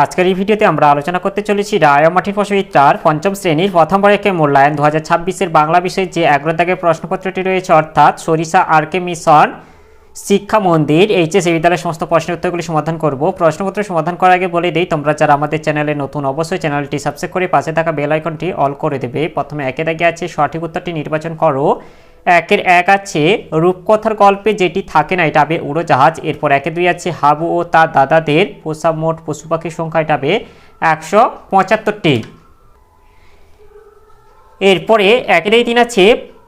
আজকের এই ভিডিওতে আমরা আলোচনা করতে চলেছি রায় ও মাটির ফসবিদ্যার পঞ্চম শ্রেণীর প্রথম বর্ষের মূল্যায়ন 2026-এর বাংলা বিষয়ে যে 11 দাগের প্রশ্নপত্রটি রয়েছে, অর্থাৎ সরিষা আরকে মিশন শিক্ষা মন্দির এইচএস বিদ্যালয়ের সমস্ত প্রশ্নের উত্তরগুলি সমাধান করব। প্রশ্নপত্র সমাধান করার আগে বলে দিই, তোমরা যারা আমাদের চ্যানেলে নতুন অবশ্যই চ্যানেলটি সাবস্ক্রাইব করে পাশে থাকা বেল আইকনটি অল করে দেবে। প্রথমে একে দাগে আছে সঠিক উত্তরটি নির্বাচন করো। একের এক আছে রূপকথার গল্পে যেটি থাকে না, এটা হবে উড়োজাহাজ। এরপর একে দুই আছে হাবু ও তার দাদাদের পোষা মোট পশু পাখির সংখ্যা, এটা হবে 175টি। এরপরে একের তিন আছে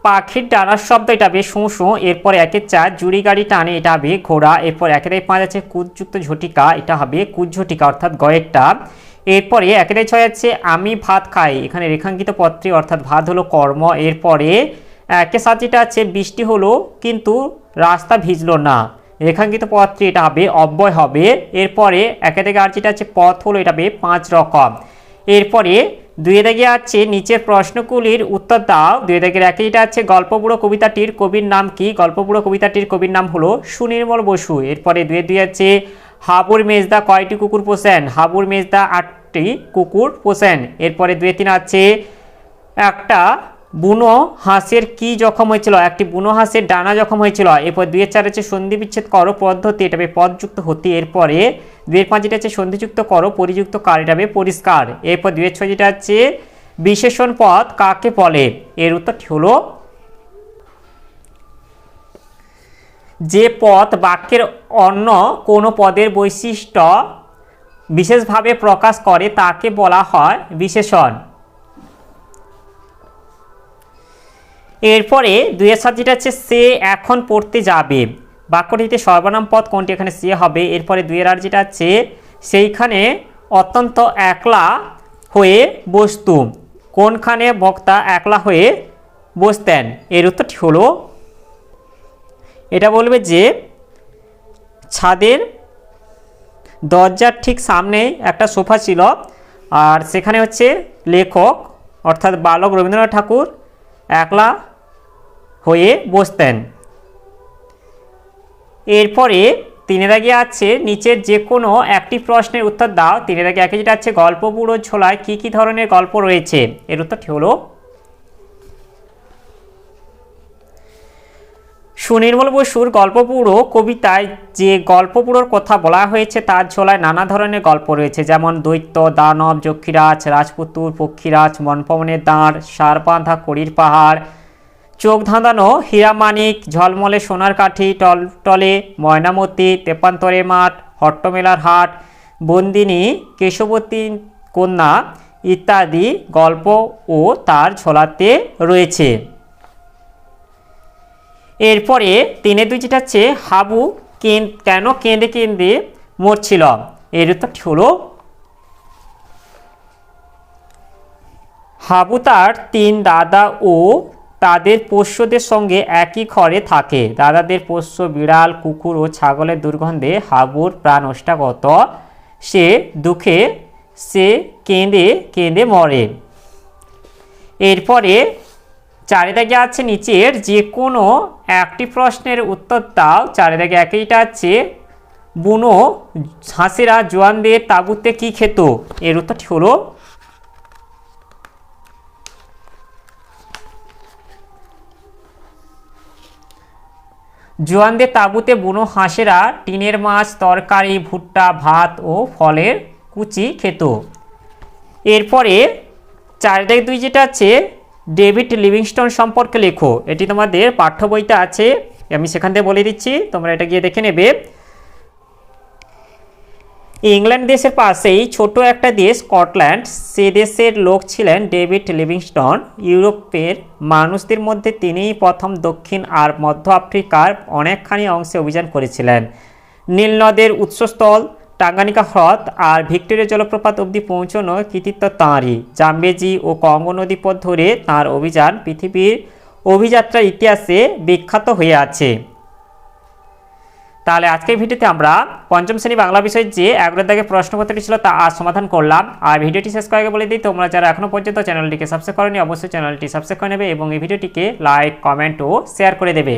পাখির ডানার শব্দ, এটা হবে শোঁ শোঁ। এরপর একের চার জুড়ি গাড়ি টানে, এটা হবে ঘোড়া। এরপর একের পাঁচ আছে কুদযুক্ত ঝটিকা, এটা হবে কুজ্ঝটিকা অর্থাৎ গয়েরটা। এরপরে একের ছয় আছে আমি ভাত খাই, এখানে রেখাঙ্কিত পত্রী অর্থাৎ ভাত হলো কর্ম। এরপরে একে সাত যেটা আছে বৃষ্টি হলো কিন্তু রাস্তা ভিজলো না, রেখাঙ্কিত পত্রী, এটা হবে অব্যয় হবে। এরপরে একে থেকে আর যেটা আছে পথ হলো, এটা হবে 5 রকম। এরপরে দুই দাগে আছে নিচের প্রশ্নগুলির উত্তর দাও। দুই দাগের একে যেটা আছে গল্পবুড়ো কবিতাটির কবির নাম কি? গল্পবুড়ো কবিতাটির কবির নাম হলো সুনির্মল বসু। এরপরে দুই আছে হাবুর মেজদা কয়টি কুকুর পোষেন? হাবুর মেজদা 8টি কুকুর পোষেন। এরপরে দুই তিন আছে একটা বুনো হাঁসের কি জখম হয়েছিল? একটি বুনো হাঁসের ডানা জখম হয়েছিল। এরপর দুইয়ের চার আছে সন্ধি বিচ্ছেদ করো পদ্ধতি, এটা হবে পদযুক্ত হতি। এরপরে দুইয়ের পাঁচ যেটা আছে সন্ধিযুক্ত করো পরিযুক্ত কার, এটা হবে পরিষ্কার। এরপর দুইয়ের ছয় যেটা আছে বিশেষণ পদ কাকে বলে? এর উত্তরটি হলো যে পদ বাক্যের অন্য কোনো পদের বৈশিষ্ট্য বিশেষভাবে প্রকাশ করে তাকে বলা হয় বিশেষণ। এরপরে দুইয়ের সাত যেটা আছে সে এখন পড়তে যাবে, বাক্যটিতে সর্বনাম পদ কোনটি? এখানে সে হবে। এরপরে দুইয়ের আর যেটা আছে সেইখানে অত্যন্ত একলা হয়ে বসতু, কোনখানে বক্তা একলা হয়ে বসতেন? এর উত্তরটি হলো এটা বলবে যে ছাদের দরজার ঠিক সামনে একটা সোফা ছিল, আর সেখানে হচ্ছে লেখক অর্থাৎ বালক রবীন্দ্রনাথ ঠাকুর একলা হয়ে বসতেন। এরপরে তিনের আগে আছে নিচের যে কোনো একটি প্রশ্নের উত্তর দাও। তিনের আগে একে যেটা আছে গল্পবুড়ো ঝোলায় কি কি ধরনের গল্প রয়েছে? এর উত্তরটি হলো সুনির্মল বসুর গল্পবুড়ো কবিতায় যে গল্পবুড়োর কথা বলা হয়েছে তার ঝোলায় নানা ধরনের গল্প রয়েছে, যেমন দৈত্য, দানব, যক্ষীরাজ, রাজপুতুর, পক্ষীরাজ, মনপবনের দাঁড়, সারবাঁধা কড়ির পাহাড়, চোখ ধাঁধানো হীরামানিক, ঝলমলে সোনার কাঠি, টলটলে ময়নামতি, তেপান্তরে মাঠ, হট্টমেলার হাট, বন্দিনী, কেশবতী কন্যা ইত্যাদি গল্প ও তার ঝোলাতে রয়েছে। এরপরে তিনে দুই যেটা আছে হাবু কেন কেঁদে কেঁদে মরছিল? এর উত্তরটি হলো হাবু তার 3 দাদা ও তাদের পোষ্যদের সঙ্গে একই ঘরে থাকে। দাদাদের পোষ্য বিড়াল, কুকুর ও ছাগলের দুর্গন্ধে হাবুর প্রাণ ওষ্ঠাগত, সে দুঃখে সে কেঁদে কেঁদে মরে। এরপরে চারি দাগে আছে নিচের যে কোনো একটি প্রশ্নের উত্তর দাও। চারি দাগে একইটা আছে বুনো হাঁসেরা জোয়ানদের তাঁবুতে কি খেত? এর উত্তরটি হলো জোয়ানদের তাঁবুতে বুনো হাঁসেরা টিনের মাছ, তরকারি, ভুট্টা, ভাত ও ফলের কুচি খেত। এরপরে চার দাগে দুই যেটা আছে ডেভিড লিভিংস্টোন সম্পর্কে লেখো। এটি তোমাদের পাঠ্য বইতে আছে, আমি সেখান থেকে বলে দিচ্ছি, তোমরা এটা গিয়ে দেখে নেবে। ইংল্যান্ড দেশের পাশেই ছোট একটা দেশ স্কটল্যান্ড, সে দেশের লোক ছিলেন ডেভিড লিভিংস্টোন। ইউরোপের মানুষদের মধ্যে তিনিই প্রথম দক্ষিণ আর মধ্য আফ্রিকার অনেকখানি অংশে অভিযান করেছিলেন। নীল নদের উৎসস্থল টাঙ্গানিকা হ্রদ আর ভিক্টোরিয়া জলপ্রপাত অবধি পৌঁছানো কৃতিত্ব তাঁরই। জাম্বেজি ও কঙ্গো নদী পথ ধরে তাঁর অভিযান পৃথিবীর অভিযাত্রার ইতিহাসে বিখ্যাত হয়ে আছে। তাহলে আজকের ভিডিওতে আমরা পঞ্চম শ্রেণী বাংলা বিষয়ের যে 11 দাগের প্রশ্নপত্রটি ছিল তা আজ সমাধান করলাম। আর ভিডিওটি শেষ করার আগে বলে দিই, তোমরা যারা এখনও পর্যন্ত চ্যানেলটিকে সাবস্ক্রাইব করোনি অবশ্যই চ্যানেলটি সাবস্ক্রাইব করে নেবে এবং এই ভিডিওটিকে লাইক, কমেন্ট ও শেয়ার করে দেবে।